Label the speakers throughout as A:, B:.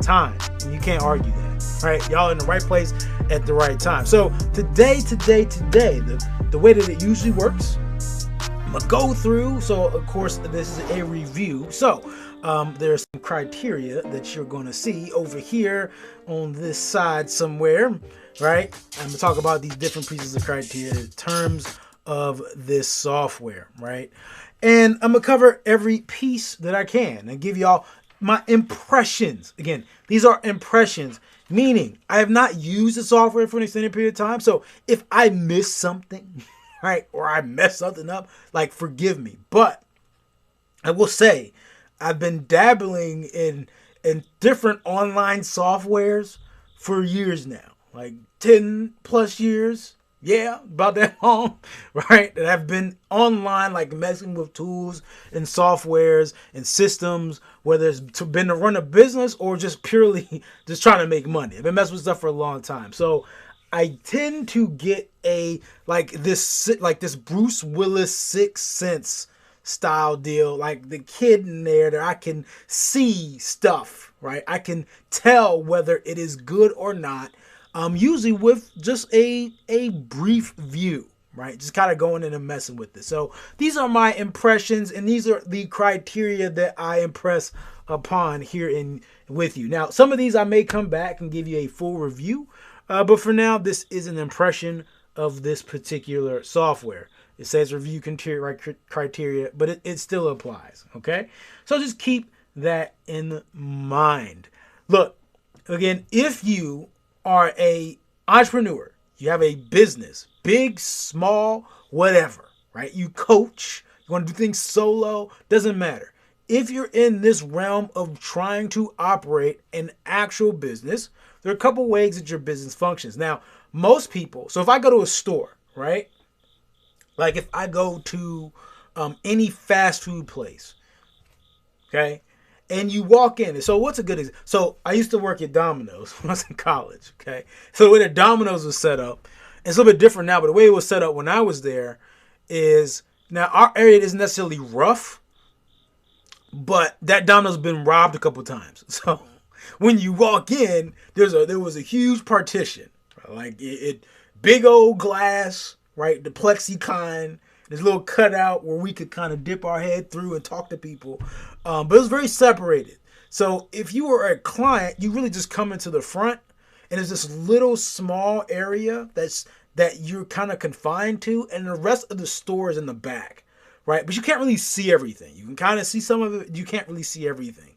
A: time. And you can't argue that, right? Y'all in the right place at the right time. So today, the way that it usually works, I'm gonna go through. So of course, this is a review. So there's some criteria that you're gonna see over here on this side somewhere, right? I'm gonna talk about these different pieces of criteria in terms of this software, right? And I'm gonna cover every piece that I can and give y'all my impressions. Again, these are impressions, meaning I have not used the software for an extended period of time. So if I miss something, right, or I mess something up, like, forgive me. But I will say I've been dabbling in different online softwares for years now, like 10 plus years. Yeah, about that long, right? That I've been online, like messing with tools and softwares and systems, whether it's been to run a business or just purely just trying to make money. I've been messing with stuff for a long time. So I tend to get this Bruce Willis Sixth Sense style deal, like the kid in there that I can see stuff, right? I can tell whether it is good or not. Usually with just a brief view, right? Just kind of going in and messing with it. So these are my impressions, and these are the criteria that I impress upon here with you. Now, some of these I may come back and give you a full review, but for now, this is an impression of this particular software. It says review criteria, but it still applies, okay? So just keep that in mind. Look, again, if you are a entrepreneur, you have a business, big, small, whatever, right? You coach, you want to do things solo, doesn't matter. If you're in this realm of trying to operate an actual business, there are a couple ways that your business functions. Now, most people, so if I go to a store, right? Like if I go to any fast food place, okay? And you walk in. So what's a good example? So I used to work at Domino's when I was in college, okay? So the way that Domino's was set up, it's a little bit different now, but the way it was set up when I was there is, now our area isn't necessarily rough, but that Domino's been robbed a couple times. So when you walk in, there was a huge partition, like it big old glass, right? The plexi kind. There's a little cutout where we could kind of dip our head through and talk to people. But it was very separated. So if you were a client, you really just come into the front, and there's this little small area that you're kind of confined to, and the rest of the store is in the back, right? But you can't really see everything. You can kind of see some of it. You can't really see everything.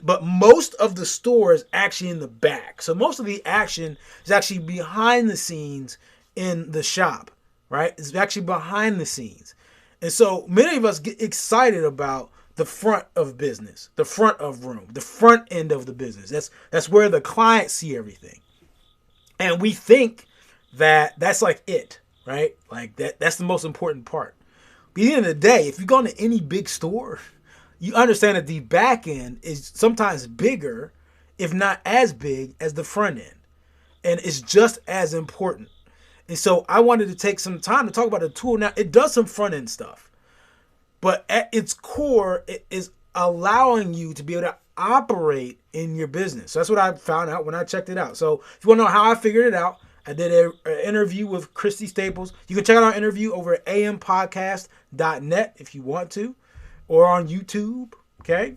A: But most of the store is actually in the back. So most of the action is actually behind the scenes in the shop, right? It's actually behind the scenes. And so many of us get excited about the front of business, the front of room, the front end of the business. That's where the clients see everything. And we think that that's like it, right? Like that's the most important part. But at the end of the day, if you go into any big store, you understand that the back end is sometimes bigger, if not as big as the front end. And it's just as important. And so I wanted to take some time to talk about the tool. Now, it does some front end stuff, but at its core, it is allowing you to be able to operate in your business. So that's what I found out when I checked it out. So if you want to know how I figured it out, I did an interview with Christy Staples. You can check out our interview over at ampodcast.net if you want to, or on YouTube, okay?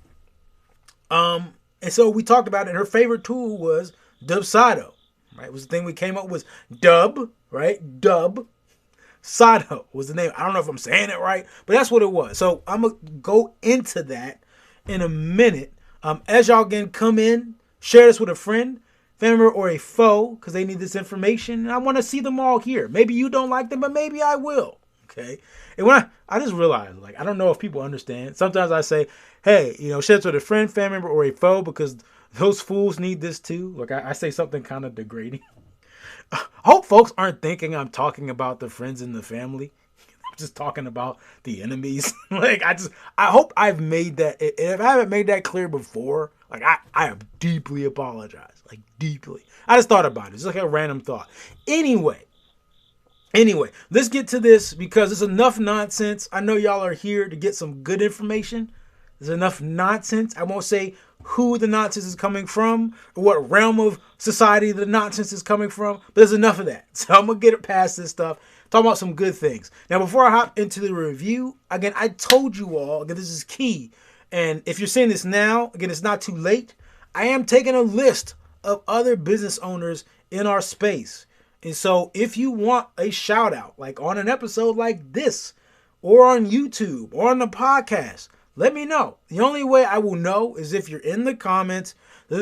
A: And so we talked about it. Her favorite tool was Dubsado, right? It was the thing we came up with. Dub, right? Dubsado was the name. I don't know if I'm saying it right, but that's what it was. So I'm going to go into that in a minute. As y'all again come in, share this with a friend, family member, or a foe, because they need this information. And I want to see them all here. Maybe you don't like them, but maybe I will. Okay. And when I just realized, like, I don't know if people understand. Sometimes I say, hey, share this with a friend, family member, or a foe, because those fools need this too. Like I say something kind of degrading. I hope folks aren't thinking I'm talking about the friends and the family. I'm just talking about the enemies. Like I hope I've made that. If I haven't made that clear before, like I have deeply apologized. Like deeply. I just thought about it. It's like a random thought. Anyway, let's get to this because it's enough nonsense. I know y'all are here to get some good information. There's enough nonsense. I won't say who the nonsense is coming from or what realm of society the nonsense is coming from, but there's enough of that. So I'm going to get it past this stuff. Talk about some good things. Now, before I hop into the review, again, I told you all, again, this is key. And if you're seeing this now, again, it's not too late. I am taking a list of other business owners in our space. And so if you want a shout out, like on an episode like this, or on YouTube, or on the podcast, let me know. The only way I will know is if you're in the comments.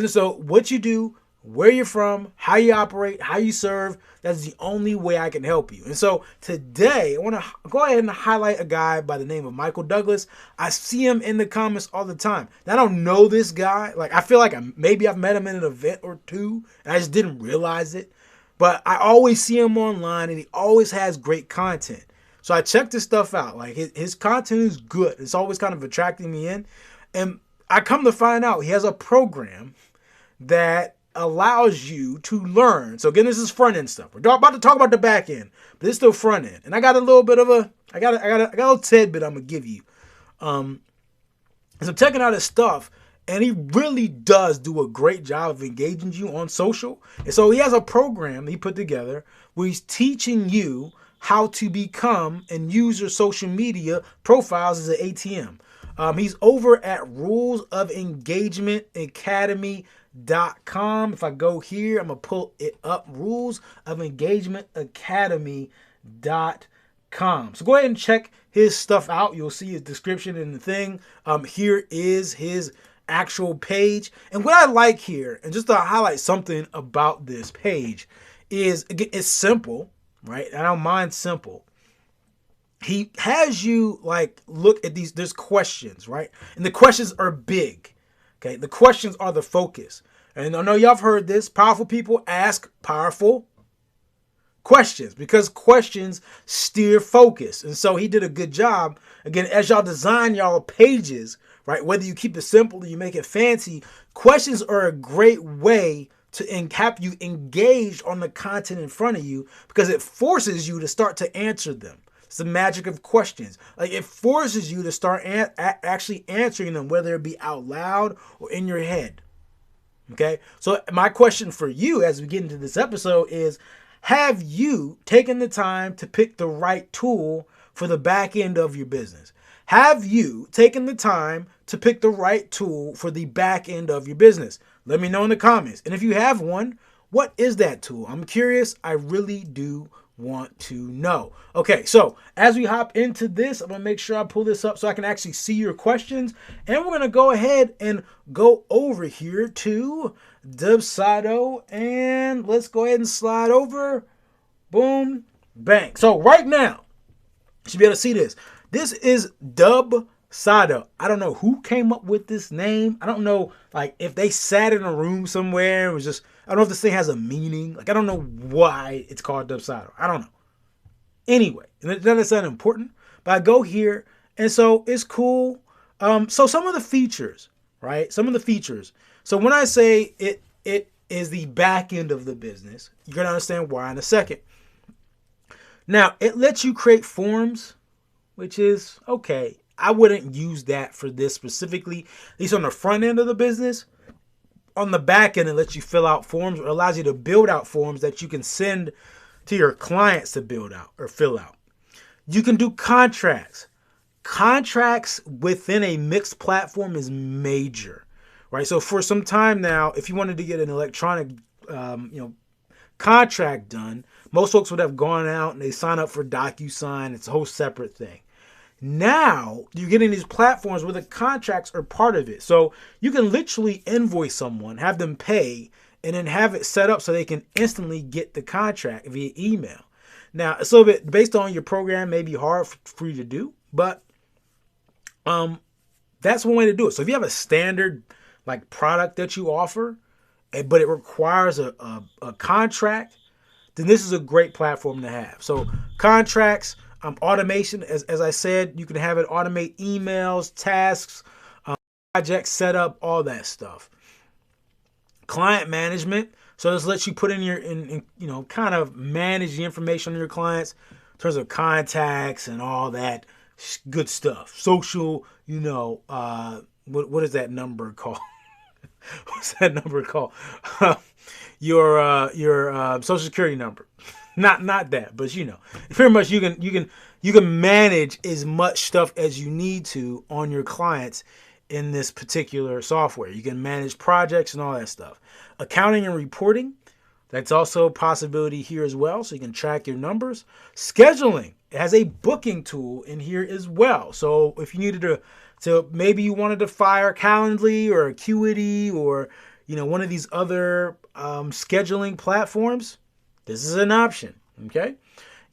A: So what you do, where you're from, how you operate, how you serve, that's the only way I can help you. And so today, I want to go ahead and highlight a guy by the name of Michael Douglas. I see him in the comments all the time. Now, I don't know this guy. Like, I feel like maybe I've met him in an event or two, and I just didn't realize it. But I always see him online, and he always has great content. So I checked this stuff out. Like, his content is good. It's always kind of attracting me in. And I come to find out he has a program that allows you to learn. So again, this is front end stuff. We're about to talk about the back end, but it's still front end. And I got a little bit of I got a little tidbit I'm gonna give you. So I'm checking out his stuff, and he really does do a great job of engaging you on social. And so he has a program he put together where he's teaching you how to become and use your social media profiles as an ATM. He's over at Rules of Engagement Academy.com. If I go here, I'm going to pull it up. Rules of Engagement Academy.com. So go ahead and check his stuff out. You'll see his description in the thing. Here is his actual page. And what I like here, and just to highlight something about this page, is again, it's simple, right? I don't mind simple. He has you like look at these, there's questions, right? And the questions are big. Okay, the questions are the focus. And I know y'all have heard this. Powerful people ask powerful questions because questions steer focus. And so he did a good job. Again, as y'all design y'all pages, right? Whether you keep it simple or you make it fancy, questions are a great way to have you engaged on the content in front of you because it forces you to start to answer them. It's the magic of questions. Like it forces you to start actually answering them, whether it be out loud or in your head. Okay. So my question for you as we get into this episode is, have you taken the time to pick the right tool for the back end of your business? Have you taken the time to pick the right tool for the back end of your business? Let me know in the comments. And if you have one, what is that tool? I'm curious. I really do want to know. Okay, so as we hop into this, I'm going to make sure I pull this up so I can actually see your questions. And we're going to go ahead and go over here to Dubsado. And let's go ahead and slide over. Boom, bang. So right now, you should be able to see this. This is Dubsado. I don't know who came up with this name. I don't know, like, if they sat in a room somewhere. It was just, I don't know if this thing has a meaning. Like, I don't know why it's called Dubsado. I don't know. Anyway, and it doesn't sound important, but I go here, and so it's cool. So some of the features, right? Some of the features. So when I say it is the back end of the business, you're going to understand why in a second. Now, it lets you create forms, which is okay. I wouldn't use that for this specifically, at least on the front end of the business. On the back end, it lets you fill out forms or allows you to build out forms that you can send to your clients to build out or fill out. You can do contracts. Contracts within a mixed platform is major, right? So for some time now, if you wanted to get an electronic, contract done, most folks would have gone out and they sign up for DocuSign. It's a whole separate thing. Now you're getting these platforms where the contracts are part of it. So you can literally invoice someone, have them pay, and then have it set up so they can instantly get the contract via email. Now, it's a little bit based on your program, may be hard for you to do, but that's one way to do it. So if you have a standard like product that you offer, but it requires a contract, then this is a great platform to have. So contracts, automation, as I said, you can have it automate emails, tasks, project setup, all that stuff. Client management, so this lets you put in your, kind of manage the information on your clients in terms of contacts and all that Good stuff. Social, what is that number called? What's that number called? Your social security number. Not that, but pretty much you can manage as much stuff as you need to on your clients in this particular software. You can manage projects and all that stuff. Accounting and reporting, that's also a possibility here as well. So you can track your numbers. Scheduling, it has a booking tool in here as well. So if you needed to maybe you wanted to fire Calendly or Acuity or one of these other scheduling platforms, this is an option. Okay.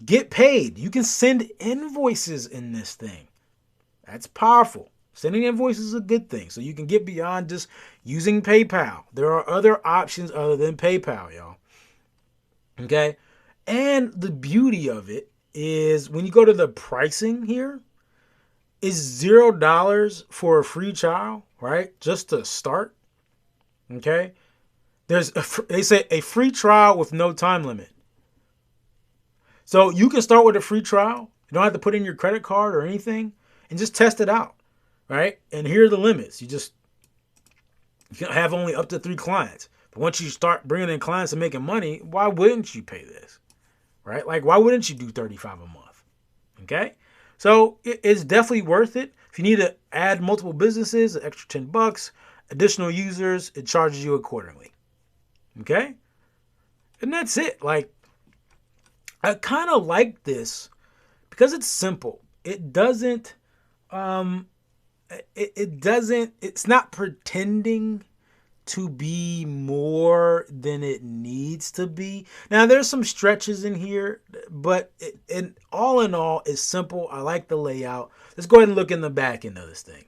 A: Get paid. You can send invoices in this thing. That's powerful. Sending invoices is a good thing. So you can get beyond just using PayPal. There are other options other than PayPal, y'all. Okay. And the beauty of it is when you go to the pricing here, is $0 for a free trial, right? Just to start. Okay. They say a free trial with no time limit. So you can start with a free trial. You don't have to put in your credit card or anything and just test it out, right? And here are the limits. You can have only up to 3 clients. But once you start bringing in clients and making money, why wouldn't you pay this, right? Like, why wouldn't you do $35 a month? Okay? So it's definitely worth it. If you need to add multiple businesses, an extra $10, additional users, it charges you accordingly. Okay? And that's it. Like, I kind of like this because it's simple. It doesn't, it's not pretending to be more than it needs to be. Now, there's some stretches in here, but all in all, it's simple. I like the layout. Let's go ahead and look in the back end of this thing.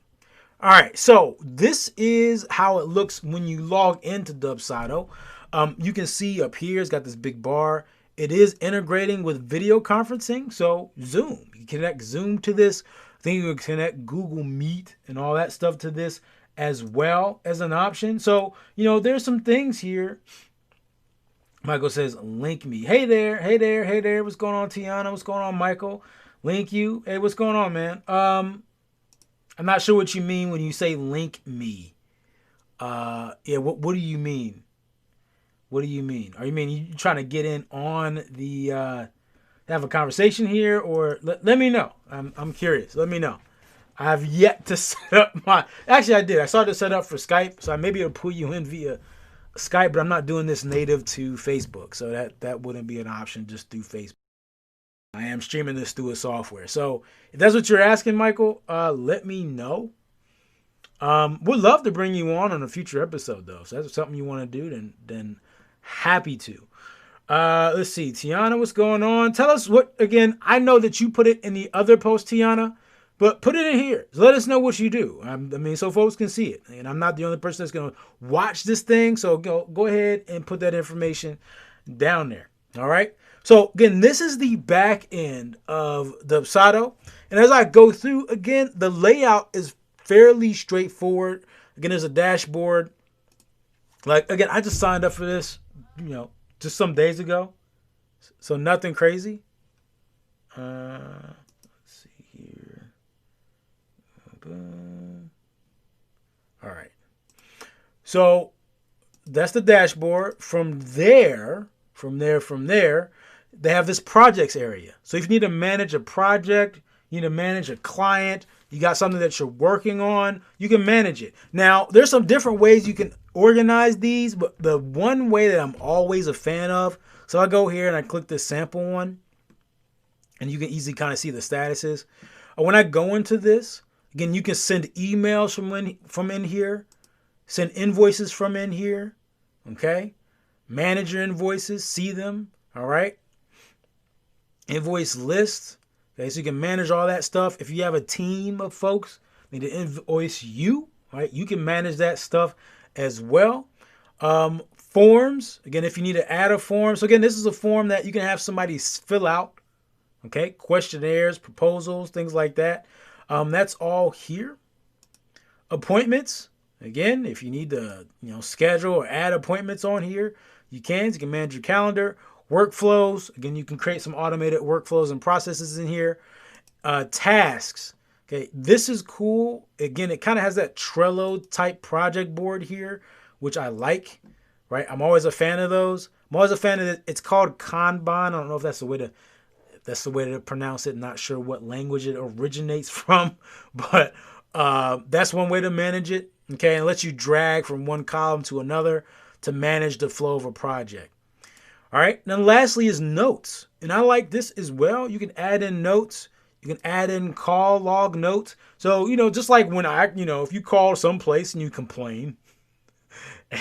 A: All right, so this is how it looks when you log into Dubsado. You can see up here, it's got this big bar. It is integrating with video conferencing, so Zoom. You can connect Zoom to this. I think you can connect Google Meet and all that stuff to this as well as an option. So, there's some things here. Michael says, link me. Hey there, hey there, hey there. What's going on, Tiana? What's going on, Michael? Link you. Hey, what's going on, man? I'm not sure what you mean when you say link me. What do you mean? What do you mean? Are you trying to get in on the have a conversation here, or let me know? I'm curious. Let me know. I have yet to set up my. Actually, I did. I started to set up for Skype, so maybe it'll pull you in via Skype. But I'm not doing this native to Facebook, so that wouldn't be an option just through Facebook. I am streaming this through a software. So if that's what you're asking, Michael, let me know. Would love to bring you on a future episode, though. So that's something you want to do, then happy to. Let's see. Tiana, what's going on? Tell us what, again, I know that you put it in the other post, Tiana, but put it in here. Let us know what you do. So folks can see it. And I'm not the only person that's going to watch this thing. So go ahead and put that information down there. All right. So again, this is the back end of Dubsado. And as I go through, again, the layout is fairly straightforward. Again, there's a dashboard. Like, again, I just signed up for this, just some days ago. So nothing crazy. Let's see here. All right. So that's the dashboard. From there, they have this projects area. So if you need to manage a project, you need to manage a client, you got something that you're working on, you can manage it. Now, there's some different ways you can organize these, but the one way that I'm always a fan of, so I go here and I click this sample one, and you can easily kind of see the statuses. When I go into this, again, you can send emails from in here, send invoices from in here, okay? Manage your invoices, see them, all right? Invoice list. Okay, so you can manage all that stuff. If you have a team of folks need to invoice you, right? You can manage that stuff as well. Forms. Again, if you need to add a form. So again, this is a form that you can have somebody fill out. Okay, questionnaires, proposals, things like that. That's all here. Appointments. Again, if you need to, schedule or add appointments on here, you can. You can manage your calendar. Workflows. Again, you can create some automated workflows and processes in here. Tasks. Okay, this is cool. Again, it kind of has that Trello type project board here, which I like. Right, I'm always a fan of those. I'm always a fan of it. It's called Kanban. I don't know if that's the way to pronounce it. Not sure what language it originates from, but that's one way to manage it. Okay, and lets you drag from one column to another to manage the flow of a project. All right. Now, lastly is notes. And I like this as well. You can add in notes. You can add in call log notes. So, just like when if you call someplace and you complain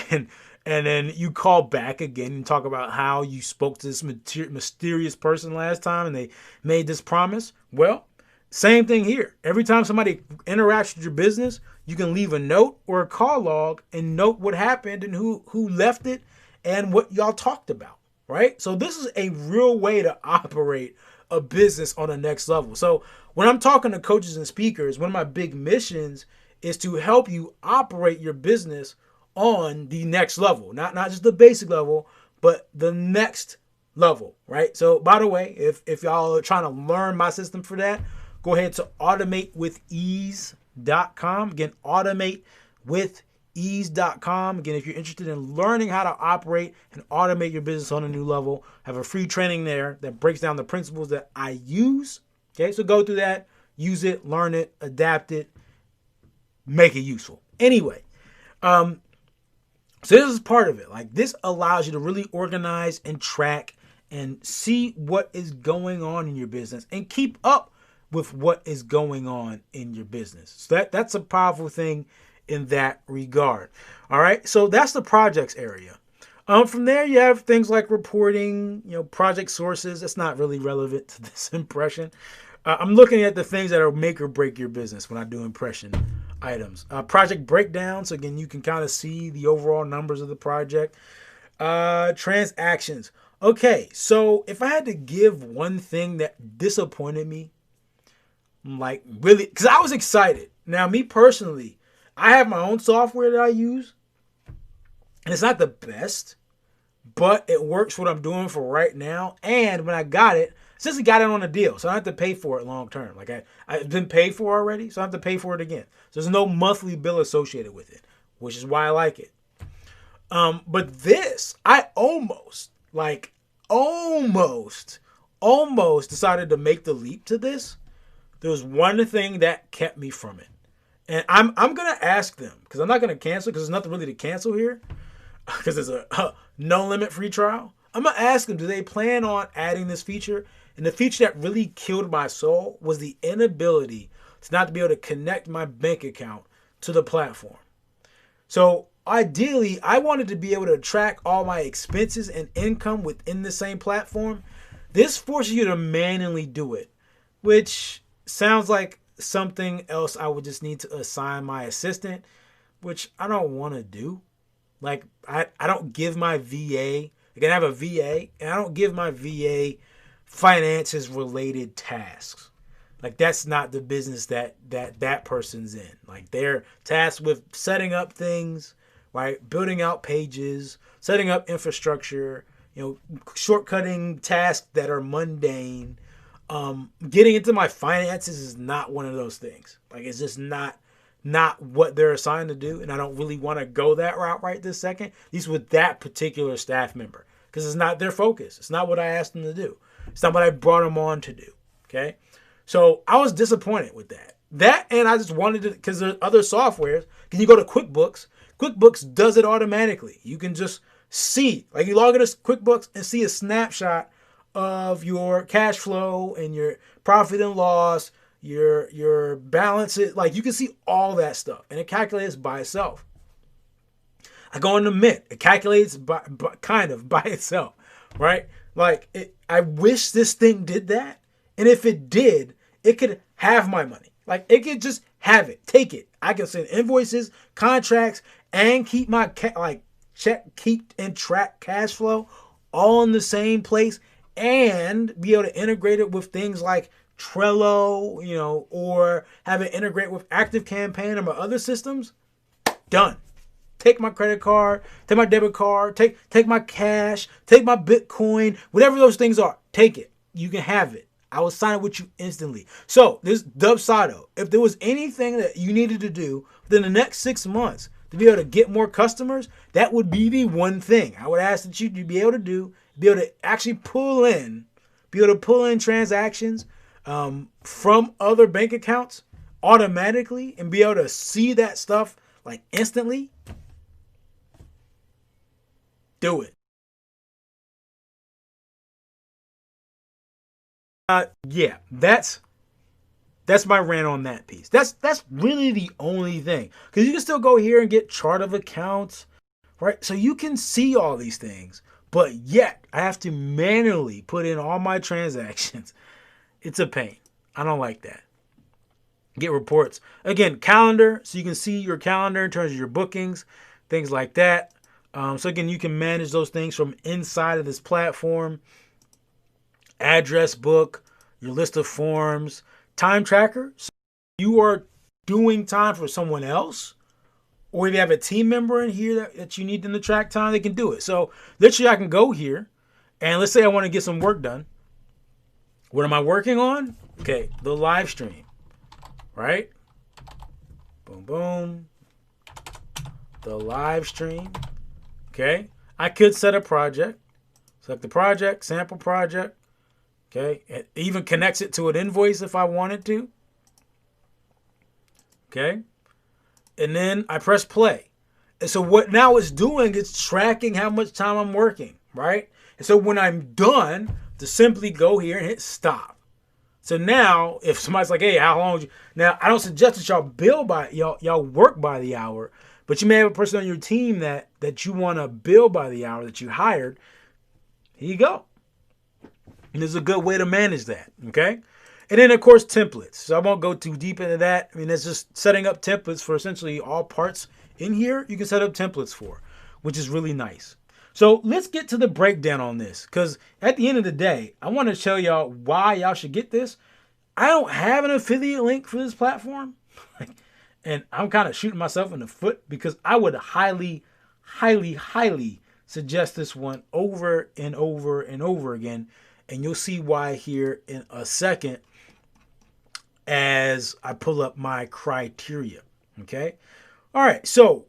A: and then you call back again and talk about how you spoke to this mysterious person last time and they made this promise. Well, same thing here. Every time somebody interacts with your business, you can leave a note or a call log and note what happened and who left it and what y'all talked about. Right? So this is a real way to operate a business on the next level. So when I'm talking to coaches and speakers, one of my big missions is to help you operate your business on the next level. Not just the basic level, but the next level, right? So by the way, if y'all are trying to learn my system for that, go ahead to automatewithease.com. Again, automatewithease.com. Again, if you're interested in learning how to operate and automate your business on a new level, I have a free training there that breaks down the principles that I use. Okay, so go through that, use it, learn it, adapt it, make it useful. Anyway, so this is part of it. Like, this allows you to really organize and track and see what is going on in your business and keep up with what is going on in your business. So that's a powerful thing in that regard. All right. So that's the projects area. From there, you have things like reporting, project sources. That's not really relevant to this impression. I'm looking at the things that are make or break your business when I do impression items. Project breakdown. So again, you can kind of see the overall numbers of the project. Transactions. Okay. So if I had to give one thing that disappointed me, like really, because I was excited. Now, me personally, I have my own software that I use, and it's not the best, but it works what I'm doing for right now. And when I got it, since I got it on a deal, so I don't have to pay for it long term. Like I've been paid for already, so I don't have to pay for it again. So there's no monthly bill associated with it, which is why I like it. But this, I almost decided to make the leap to this. There was one thing that kept me from it. And I'm going to ask them, because I'm not going to cancel, because there's nothing really to cancel here, because it's a no limit free trial. I'm going to ask them, do they plan on adding this feature? And the feature that really killed my soul was the inability to not to be able to connect my bank account to the platform. So ideally, I wanted to be able to track all my expenses and income within the same platform. This forces you to manually do it, which sounds like something else I would just need to assign my assistant, which I don't want to do. Like, I don't give my VA, again, I have a VA, and I don't give my VA finances related tasks. Like, that's not the business that person's in. Like, they're tasked with setting up things, right? Building out pages, setting up infrastructure, shortcutting tasks that are mundane. Getting into my finances is not one of those things. Like, it's just not what they're assigned to do. And I don't really want to go that route right this second, at least with that particular staff member, because it's not their focus. It's not what I asked them to do. It's not what I brought them on to do. Okay. So I was disappointed with that. And I just wanted to, because there's other softwares. Can you go to QuickBooks? QuickBooks does it automatically. You can just see, like, you log into QuickBooks and see a snapshot of your cash flow and your profit and loss, your balances. Like, you can see all that stuff, and it calculates by itself. I go into Mint, it calculates by itself, right? Like, I wish this thing did that, and if it did, it could have my money. Like, it could just have it, take it. I can send invoices, contracts, and keep my keep and track cash flow all in the same place, and be able to integrate it with things like Trello, or have it integrate with ActiveCampaign or my other systems. Done. Take my credit card, take my debit card, take my cash, take my Bitcoin, whatever those things are. Take it. You can have it. I will sign up with you instantly. So this Dubsado, if there was anything that you needed to do within the next 6 months to be able to get more customers, that would be the one thing I would ask that you to be able to do, be able to actually be able to pull in transactions from other bank accounts automatically and be able to see that stuff like instantly. Do it. Yeah, that's my rant on that piece. That's really the only thing, because you can still go here and get chart of accounts, right? So you can see all these things, but yet I have to manually put in all my transactions. It's a pain. I don't like that. Get reports. Again, calendar, so you can see your calendar in terms of your bookings, things like that. So again, you can manage those things from inside of this platform. Address book, your list of forms, time tracker. So you are doing time for someone else, or if you have a team member in here that you need them to track time, they can do it. So literally I can go here and let's say I want to get some work done. What am I working on? Okay, the live stream, right? Boom, boom. The live stream. Okay, I could set a project. Select the project, sample project. Okay, it even connects it to an invoice if I wanted to. Okay, and then I press play. And so what now it's doing is tracking how much time I'm working, right? And so when I'm done, to simply go here and hit stop. So now if somebody's like, hey, how long? Now I don't suggest that y'all work by the hour, but you may have a person on your team that you want to bill by the hour that you hired. Here you go. And there's a good way to manage that, okay? And then, of course, templates. So I won't go too deep into that. I mean, it's just setting up templates for essentially all parts in here. You can set up templates for, which is really nice. So let's get to the breakdown on this, because at the end of the day, I want to tell y'all why y'all should get this. I don't have an affiliate link for this platform, and I'm kind of shooting myself in the foot because I would highly, highly, highly suggest this one over and over and over again. And you'll see why here in a second as I pull up my criteria. Okay. All right. So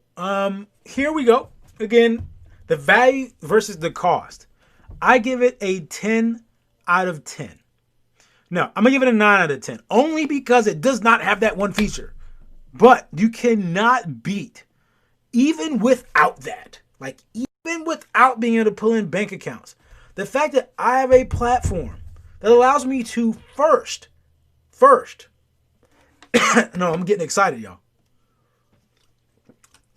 A: here we go. Again, the value versus the cost. I give it a 10 out of 10. No, I'm going to give it a 9 out of 10. Only because it does not have that one feature. But you cannot beat, even without that, like even without being able to pull in bank accounts, the fact that I have a platform that allows me to first, no, I'm getting excited, y'all.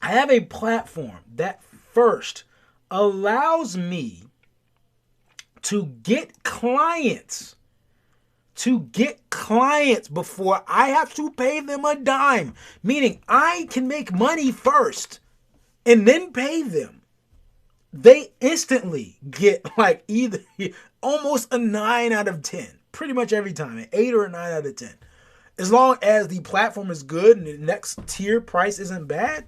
A: I have a platform that first allows me to get clients before I have to pay them a dime. Meaning I can make money first and then pay them. They instantly get like either almost a 9 out of 10. Pretty much every time. An 8 or a 9 out of 10. As long as the platform is good and the next tier price isn't bad.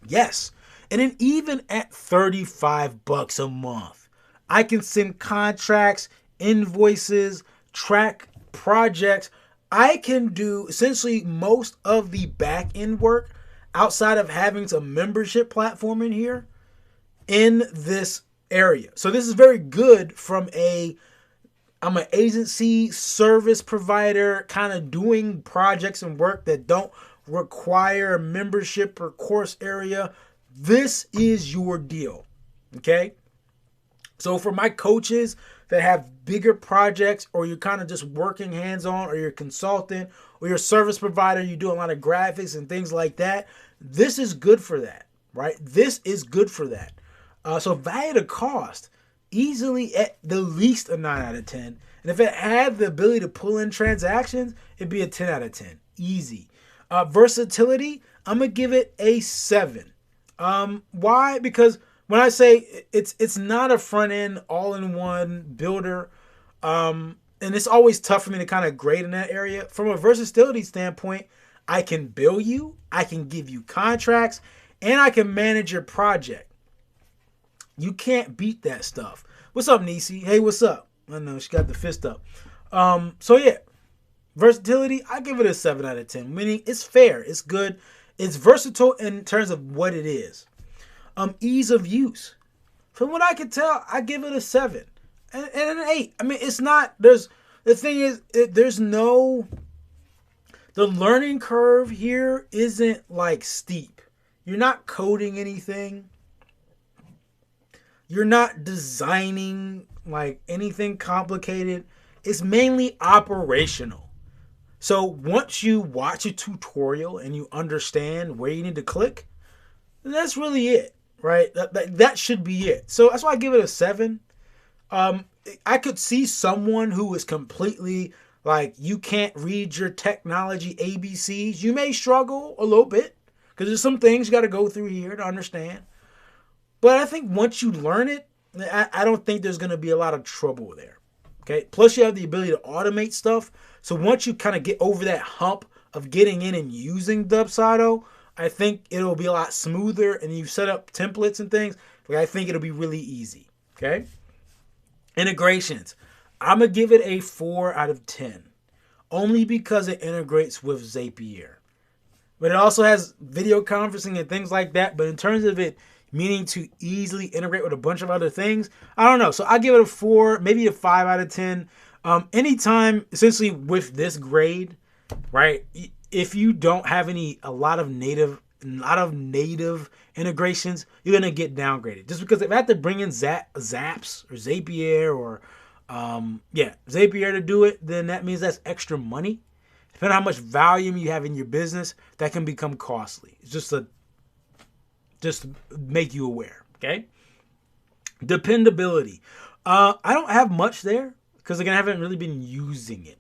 A: Yes. And then even at $35 a month, I can send contracts, invoices, track projects. I can do essentially most of the back end work outside of having some membership platform in here in this area. So this is very good from I'm an agency service provider kind of doing projects and work that don't require a membership or course area. This is your deal. Okay. So for my coaches that have bigger projects, or you're kind of just working hands-on, or you're a consultant, or you're a service provider, you do a lot of graphics and things like that, this is good for that, right? This is good for that. So value to cost, easily at the least a 9 out of 10. And if it had the ability to pull in transactions, it'd be a 10 out of 10. Easy. Versatility, I'm going to give it a 7. Why? Because when I say it's not a front end all-in-one builder, and it's always tough for me to kind of grade in that area. From a versatility standpoint, I can bill you, I can give you contracts, and I can manage your project. You can't beat that stuff. What's up, Nisi? Hey, what's up? I know she got the fist up. So yeah, versatility, I give it a 7 out of 10. Meaning it's fair, it's good, it's versatile in terms of what it is. Ease of use. From what I can tell, I give it a 7 and an 8. I mean, it's not. The thing is, there's no. The learning curve here isn't like steep. You're not coding anything. You're not designing like anything complicated. It's mainly operational. So once you watch a tutorial and you understand where you need to click, then that's really it, right? That should be it. So that's why I give it a 7. I could see someone who is completely like, you can't read your technology ABCs. You may struggle a little bit because there's some things you got to go through here to understand. But I think once you learn it, I don't think there's going to be a lot of trouble there. Okay. Plus, you have the ability to automate stuff. So once you kind of get over that hump of getting in and using Dubsado, I think it'll be a lot smoother. And you set up templates and things. Like, I think it'll be really easy. Okay. Integrations. I'm going to give it a 4 out of 10. Only because it integrates with Zapier. But it also has video conferencing and things like that. But in terms of it meaning to easily integrate with a bunch of other things, I don't know. So I give it a 4, maybe a 5 out of 10. Anytime, essentially with this grade, right? If you don't have a lot of native integrations, you're gonna get downgraded. Just because if I have to bring in Zaps or Zapier or Zapier to do it, then that means that's extra money. Depending on how much volume you have in your business, that can become costly. It's just to make you aware. Okay. Dependability. I don't have much there because again, I haven't really been using it.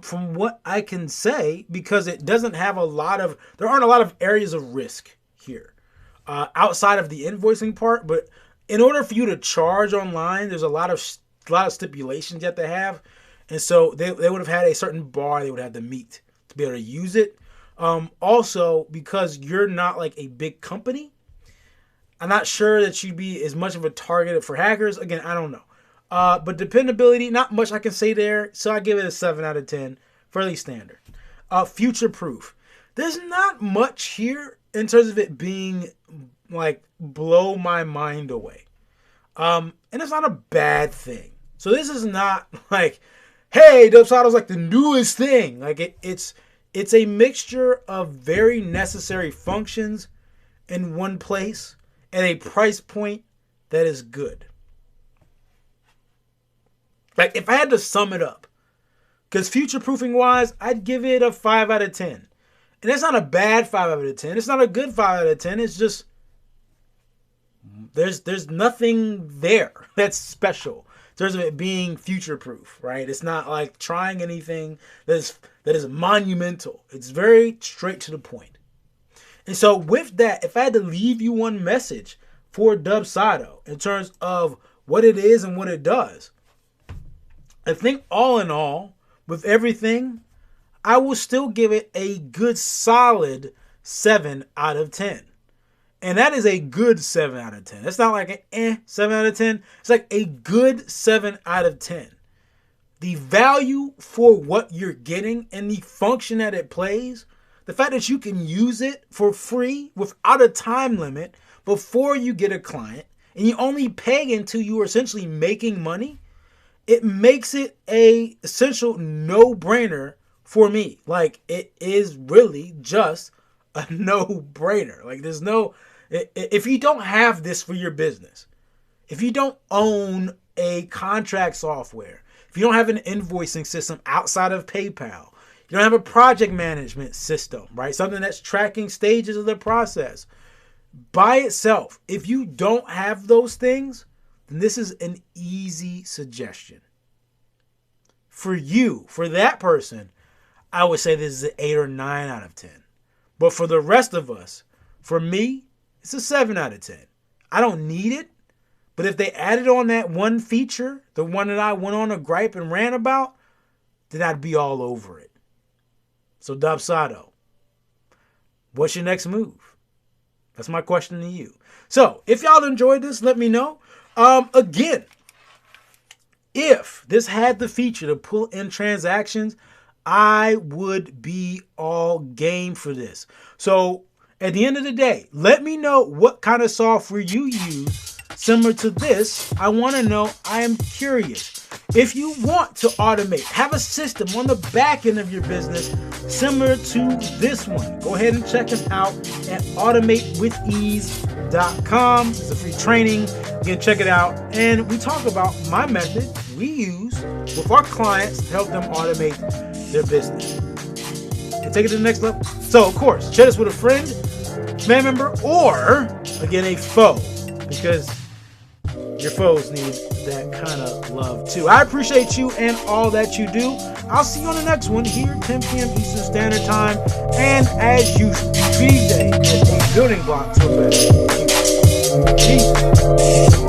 A: From what I can say, because it doesn't have there aren't a lot of areas of risk here outside of the invoicing part. But in order for you to charge online, there's a lot of stipulations you have to have. And so they would have had a certain bar they would have to meet to be able to use it. Also, because you're not like a big company, I'm not sure that you'd be as much of a target for hackers. Again, I don't know. But dependability, not much I can say there. So I give it a 7 out of 10. Fairly standard. Future proof. There's not much here in terms of it being like blow my mind away. And it's not a bad thing. So this is not like, hey, Dubsado's like the newest thing. Like it's a mixture of very necessary functions in one place at a price point that is good. Like if I had to sum it up, because future proofing wise, I'd give it a 5 out of 10. And that's not a bad 5 out of 10. It's not a good 5 out of 10. It's just there's nothing there that's special in terms of it being future proof, right? It's not like trying anything that is monumental. It's very straight to the point. And so with that, if I had to leave you one message for Dubsado in terms of what it is and what it does, I think all in all, with everything, I will still give it a good solid 7 out of 10. And that is a good 7 out of 10. It's not like an 7 out of 10. It's like a good 7 out of 10. The value for what you're getting and the function that it plays, the fact that you can use it for free without a time limit before you get a client, and you only pay until you are essentially making money, it makes it a essential no-brainer for me. Like, it is really just a no-brainer. Like, there's no... If you don't have this for your business, if you don't own a contract software, if you don't have an invoicing system outside of PayPal, you don't have a project management system, right? Something that's tracking stages of the process. By itself, if you don't have those things, then this is an easy suggestion. For you, for that person, I would say this is an 8 or 9 out of 10. But for the rest of us, for me, it's a 7 out of 10. I don't need it, but if they added on that one feature, the one that I went on a gripe and ran about, then I'd be all over it. So Dubsado, what's your next move? That's my question to you. So if y'all enjoyed this, let me know. Again, If this had the feature to pull in transactions, I would be all game for this. So at the end of the day, let me know what kind of software you use similar to this. I want to know. I am curious. If you want to automate, have a system on the back end of your business similar to this one, go ahead and check us out at automatewithease.com. It's a free training. You can check it out. And we talk about my method we use with our clients to help them automate their business and take it to the next level. So, of course, share this with a friend, family member, or, again, a foe, because your foes need that kind of love too. I appreciate you and all that you do. I'll see you on the next one here, 10 p.m. Eastern Standard Time. And as usual, treat each day as a building block to a better future. Peace.